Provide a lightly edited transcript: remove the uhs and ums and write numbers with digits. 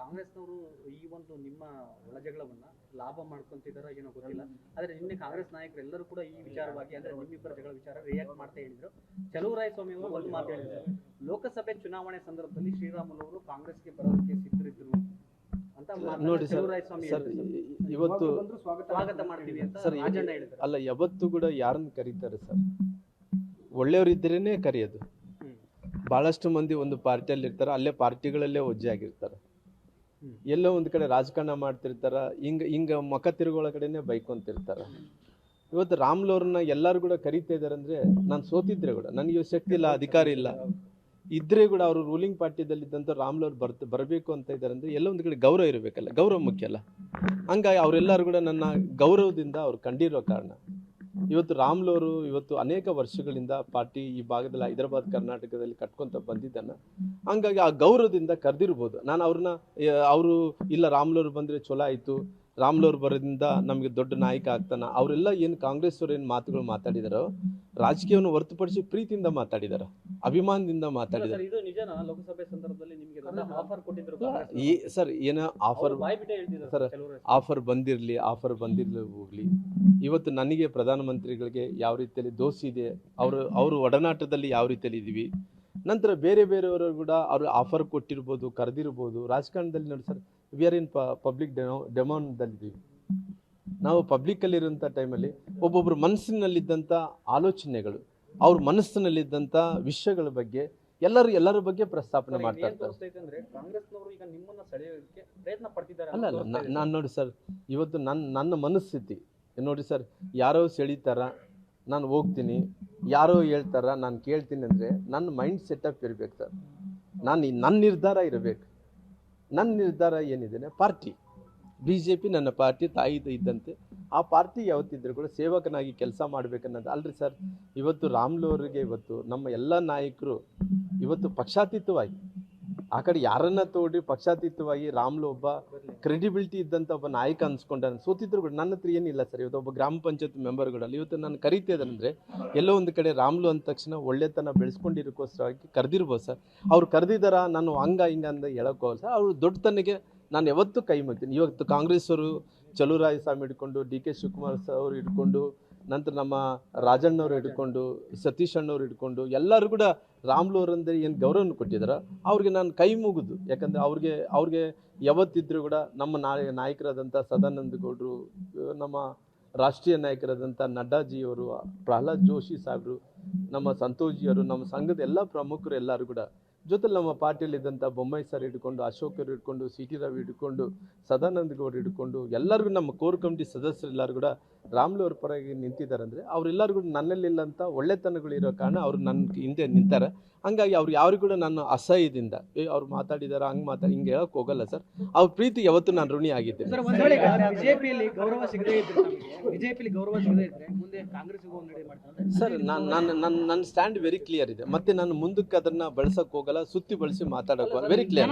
ಕಾಂಗ್ರೆಸ್ನವರು ಈ ಒಂದು ನಿಮ್ಮ ಒಳಜಗಳವನ್ನ ಲಾಭ ಮಾಡ್ಕೊಂತಿದಾರ ಏನೋ ಗೊತ್ತಿಲ್ಲ. ಆದ್ರೆ ನಿನ್ನೆ ಕಾಂಗ್ರೆಸ್ ನಾಯಕರು ಎಲ್ಲರೂ ಕೂಡ ಈ ವಿಚಾರವಾಗಿ ಅಂದ್ರೆ ನಿಮ್ಮಿಬ್ಬರ ಜಗಳ ವಿಚಾರ ರಿಯಾಕ್ಟ್ ಮಾಡ್ತಾ ಹೇಳಿದ್ರು. ಚಲುವರಾಯಸ್ವಾಮಿ ಅವರು ಒಂದು ಮಾತು ಹೇಳಿದ್ರು, ಲೋಕಸಭೆ ಚುನಾವಣೆ ಸಂದರ್ಭದಲ್ಲಿ ಶ್ರೀರಾಮುಲು ಅವರು ಕಾಂಗ್ರೆಸ್ಗೆ ಬರೋದಕ್ಕೆ ಸಿದ್ಧರಿದ್ರು ಅಂತ ನೋಡಿ ಸರ್. ಇವತ್ತು ಸ್ವಾಗತ ಮಾಡ್ತೀವಿ ಅಂತ ರಾಜಣ್ಣ ಹೇಳಿದ್ರು. ಅಲ್ಲ, ಯಾವತ್ತು ಕೂಡ ಯಾರನ್ನ ಕರೀತಾರೆ ಸರ್, ಒಳ್ಳೆಯವರಿದ್ದರೇನೆ ಕರೆಯೋದು. ಬಹಳಷ್ಟು ಮಂದಿ ಒಂದು ಪಾರ್ಟಿಯಲ್ಲಿ ಇರ್ತಾರ, ಅಲ್ಲೇ ಪಾರ್ಟಿಗಳಲ್ಲೇ ಒಜ್ಜೆ ಆಗಿರ್ತಾರ, ಎಲ್ಲೋ ಒಂದ್ ಕಡೆ ರಾಜಕಾರಣ ಮಾಡ್ತಿರ್ತಾರ, ಹಿಂಗ ಮುಖ ತಿರುಗೋಳ ಕಡೆನೆ ಬೈಕೊಂತಿರ್ತಾರ. ಇವತ್ತು ರಾಮ್ಲವ್ರನ್ನ ಎಲ್ಲರೂ ಕೂಡ ಕರೀತಾ ಇದಾರೆ ಅಂದ್ರೆ, ನಾನು ಸೋತಿದ್ರೆ ಕೂಡ ನನಗೆ ಶಕ್ತಿ ಇಲ್ಲ, ಅಧಿಕಾರ ಇಲ್ಲ ಇದ್ರೆ ಕೂಡ ಅವರು ರೂಲಿಂಗ್ ಪಾರ್ಟಿದಲ್ಲಿದ್ದಂಥ ರಾಮ್ಲವ್ರು ಬರಬೇಕು ಅಂತ ಇದ್ದಾರೆ ಅಂದ್ರೆ ಎಲ್ಲ ಒಂದು ಕಡೆ ಗೌರವ ಇರಬೇಕಲ್ಲ, ಗೌರವ ಮುಖ್ಯ ಅಲ್ಲ. ಹಂಗಾಗಿ ಅವರೆಲ್ಲರೂ ಕೂಡ ನನ್ನ ಗೌರವದಿಂದ ಅವ್ರು ಕಂಡಿರೋ ಕಾರಣ ಇವತ್ತು ರಾಮ್ಲವರು ಇವತ್ತು ಅನೇಕ ವರ್ಷಗಳಿಂದ ಪಾರ್ಟಿ ಈ ಭಾಗದಲ್ಲಿ ಹೈದರಾಬಾದ್ ಕರ್ನಾಟಕದಲ್ಲಿ ಕಟ್ಕೊಂತ ಬಂದಿದ್ದಾನ. ಹಂಗಾಗಿ ಆ ಗೌರವದಿಂದ ಕರೆದಿರ್ಬೋದು. ನಾನು ಅವ್ರನ್ನ ಅವರು ಇಲ್ಲ ರಾಮ್ಲವ್ರು ಬಂದರೆ ಚಲೋ ಆಯಿತು, ರಾಮ್ಲವ್ರು ಬರೋದ್ರಿಂದ ನಮಗೆ ದೊಡ್ಡ ನಾಯಕ ಆಗ್ತಾನ, ಅವರೆಲ್ಲ ಏನು ಕಾಂಗ್ರೆಸ್ ಅವ್ರು ಏನು ಮಾತುಗಳು ಮಾತಾಡಿದಾರೋ ರಾಜಕೀಯವನ್ನು ಹೊರತುಪಡಿಸಿ ಪ್ರೀತಿಯಿಂದ ಮಾತಾಡಿದಾರ, ಅಭಿಮಾನದಿಂದ ಮಾತಾಡಿದಾರೆ. ಇದು ನಿಜನಾ? ಲೋಕಸಭೆ ಸಂದರ್ಭದಲ್ಲಿ ನಿಮಗೆ ಆಫರ್ ಕೊಟ್ಟಿದ್ರು ಸರ್, ಏನೋ ಆಫರ್ ಸರ್, ಆಫರ್ ಬಂದಿರಲಿ ಹೋಗ್ಲಿ, ಇವತ್ತು ನನಗೆ ಪ್ರಧಾನಮಂತ್ರಿಗಳಿಗೆ ಯಾವ ರೀತಿಯಲ್ಲಿ ದೋಸ್ತಿ ಇದೆ, ಅವರು ಒಡನಾಟದಲ್ಲಿ ಯಾವ ರೀತಿಯಲ್ಲಿ ಇದೀವಿ, ನಂತರ ಬೇರೆಯವರು ಕೂಡ ಅವರು ಆಫರ್ ಕೊಟ್ಟಿರ್ಬೋದು, ಕರೆದಿರ್ಬೋದು. ರಾಜಕಾರಣದಲ್ಲಿ ನೋಡಿ sir, we are in public ಡೆಮಾಂಡ್ದಲ್ಲಿದ್ದೀವಿ ನಾವು. ಪಬ್ಲಿಕ್ಕಲ್ಲಿರೋಂಥ ಟೈಮಲ್ಲಿ ಒಬ್ಬೊಬ್ಬರು ಮನಸ್ಸಿನಲ್ಲಿದ್ದಂಥ ಆಲೋಚನೆಗಳು, ಅವ್ರ ಮನಸ್ಸಿನಲ್ಲಿದ್ದಂಥ ವಿಷಯಗಳ ಬಗ್ಗೆ ಎಲ್ಲರ ಬಗ್ಗೆ ಪ್ರಸ್ತಾಪನೆ ಮಾಡ್ತಾ ಇರ್ತಾರೆ. ಅಲ್ಲ, ನಾನು ನೋಡಿ ಸರ್, ಇವತ್ತು ನನ್ನ ಮನಸ್ಥಿತಿ ನೋಡಿ ಸರ್, ಯಾರೋ ಸೆಳೀತಾರ ನಾನು ಹೋಗ್ತೀನಿ, ಯಾರೋ ಹೇಳ್ತಾರ ನಾನು ಕೇಳ್ತೀನಿ ಅಂದರೆ ನನ್ನ ಮೈಂಡ್ ಸೆಟಪ್ ಇರಬೇಕು ಸರ್. ನನ್ನ ನಿರ್ಧಾರ ಇರಬೇಕು. ನನ್ನ ನಿರ್ಧಾರ ಏನಿದೆ, ಪಾರ್ಟಿ BJP ನನ್ನ ಪಾರ್ಟಿ, ತಾಯಿ ಇದ್ದಂತೆ ಆ ಪಾರ್ಟಿ ಯಾವತ್ತಿದ್ರು ಕೂಡ ಸೇವಕನಾಗಿ ಕೆಲಸ ಮಾಡ್ಬೇಕನ್ನೋದು ಅಲ್ರಿ ಸರ್. ಇವತ್ತು ರಾಮ್ಲವ್ರಿಗೆ ಇವತ್ತು ನಮ್ಮ ಎಲ್ಲ ನಾಯಕರು ಇವತ್ತು ಪಕ್ಷಾತೀತವಾಗಿ ಆ ಕಡೆ ಯಾರನ್ನ ತೋಡ್ರಿ ಪಕ್ಷಾತೀತವಾಗಿ ರಾಮ್ಲು ಒಬ್ಬ ಕ್ರೆಡಿಬಿಲಿಟಿ ಇದ್ದಂಥ ಒಬ್ಬ ನಾಯಕ ಅನ್ಸ್ಕೊಂಡ. ಸೋತಿದ್ರು ಕೂಡ ನನ್ನ ಹತ್ರ ಏನಿಲ್ಲ ಸರ್. ಇವತ್ತು ಒಬ್ಬ ಗ್ರಾಮ ಪಂಚಾಯತ್ ಮೆಂಬರ್ಗಳಲ್ಲಿ ಇವತ್ತು ನಾನು ಕರೀತಿದ್ದೇನೆಂದರೆ ಎಲ್ಲೋ ಒಂದು ಕಡೆ ರಾಮ್ಲು ಅಂದ ತಕ್ಷಣ ಒಳ್ಳೆತನ ಬೆಳೆಸ್ಕೊಂಡಿರೋಕ್ಕೋಸ್ಕರವಾಗಿ ಕರೆದಿರ್ಬೋದು ಸರ್. ಅವ್ರು ಕರೆದಿದ್ದಾರ, ನಾನು ಹಿಂಗ ಅಂದ ಹೇಳೋಕ್ಕೋಗಲ್ಲ ಸರ್. ಅವ್ರು ದೊಡ್ಡತನಿಗೆ ನಾನು ಯಾವತ್ತೂ ಕೈ ಮುಗ್ತೀನಿ. ಇವತ್ತು ಕಾಂಗ್ರೆಸ್ ಅವರು ಚಲುವರಾಯಸ್ವಾಮಿ ಹಿಡ್ಕೊಂಡು, DK ಶಿವಕುಮಾರ್ ಅವರು ಹಿಡ್ಕೊಂಡು, ನಂತರ ನಮ್ಮ ರಾಜಣ್ಣವ್ರು ಹಿಡ್ಕೊಂಡು, ಸತೀಶ್ ಅಣ್ಣವ್ರು ಹಿಡ್ಕೊಂಡು ಎಲ್ಲರೂ ಕೂಡ ರಾಮ್ಲು ಅವರಂದ್ರೆ ಏನು ಗೌರವನ ಕೊಟ್ಟಿದ್ದಾರೆ ಅವ್ರಿಗೆ ನಾನು ಕೈ ಮುಗಿದು. ಯಾಕಂದರೆ ಅವ್ರಿಗೆ ಯಾವತ್ತಿದ್ರೂ ಕೂಡ ನಮ್ಮ ನಾಯಕರಾದಂಥ ಸದಾನಂದ ಗೌಡರು, ನಮ್ಮ ರಾಷ್ಟ್ರೀಯ ನಾಯಕರಾದಂಥ ನಡ್ಡಾಜಿಯವರು, ಪ್ರಹ್ಲಾದ್ ಜೋಶಿ ಸಾಹೇಬರು, ನಮ್ಮ ಸಂತೋಷ್ಜಿಯವರು, ನಮ್ಮ ಸಂಘದ ಎಲ್ಲ ಪ್ರಮುಖರು ಎಲ್ಲರೂ ಕೂಡ ಜೊತೆಲಿ ನಮ್ಮ ಪಾರ್ಟಿಯಲ್ಲಿದ್ದಂಥ ಬೊಮ್ಮಾಯಿ ಸರ್ ಹಿಡ್ಕೊಂಡು, ಅಶೋಕರು ಹಿಡ್ಕೊಂಡು, CT ರವಿ ಹಿಡ್ಕೊಂಡು, ಸದಾನಂದ ಗೌಡ್ರು ಹಿಡ್ಕೊಂಡು ಎಲ್ಲರಿಗೂ ನಮ್ಮ ಕೋರ್ ಕಮಿಟಿ ಸದಸ್ಯರೆಲ್ಲರೂ ಕೂಡ ರಾಮ್ಲು ಅವ್ರ ಪರವಾಗಿ ನಿಂತಿದ್ದಾರೆ. ಅಂದರೆ ಅವರೆಲ್ಲರಿಗೂ ನನ್ನಲ್ಲಿಲ್ಲಂಥ ಒಳ್ಳೆತನಗಳು ಇರೋ ಕಾರಣ ಅವ್ರು ನನ್ನ ಹಿಂದೆ ನಿಂತಾರೆ. ಹಂಗಾಗಿ ಅವ್ರು ಯಾರು ಕೂಡ ನಾನು ಅಸಹ್ಯದಿಂದ ಅವ್ರು ಮಾತಾಡಿದಾರ ಹಿಂಗೆ ಹೇಳಕ್ ಹೋಗಲ್ಲ ಸರ್. ಅವ್ರ ಪ್ರೀತಿ ಯಾವತ್ತೂ ನಾನು ಋಣಿ ಆಗಿದ್ದೇನೆ. ಬಿಜೆಪಿಯಲ್ಲಿ ಗೌರವ ಸಿಗದೇ ಇದ್ರೆ ಮುಂದೆ ಕಾಂಗ್ರೆಸ್ಗೂ ಮುನ್ನಡೆ ಮಾಡ್ತಾರೆ ಸರ್. ನನ್ನ ಸ್ಟ್ಯಾಂಡ್ ವೆರಿ ಕ್ಲಿಯರ್ ಇದೆ. ಮತ್ತೆ ನಾನು ಮುಂದಕ್ಕೆ ಅದನ್ನ ಬಳಸಕ್ ಹೋಗಲ್ಲ, ಸುತ್ತಿ ಬಳಸಿ ಮಾತಾಡಕ್ ವೆರಿ ಕ್ಲಿಯರ್.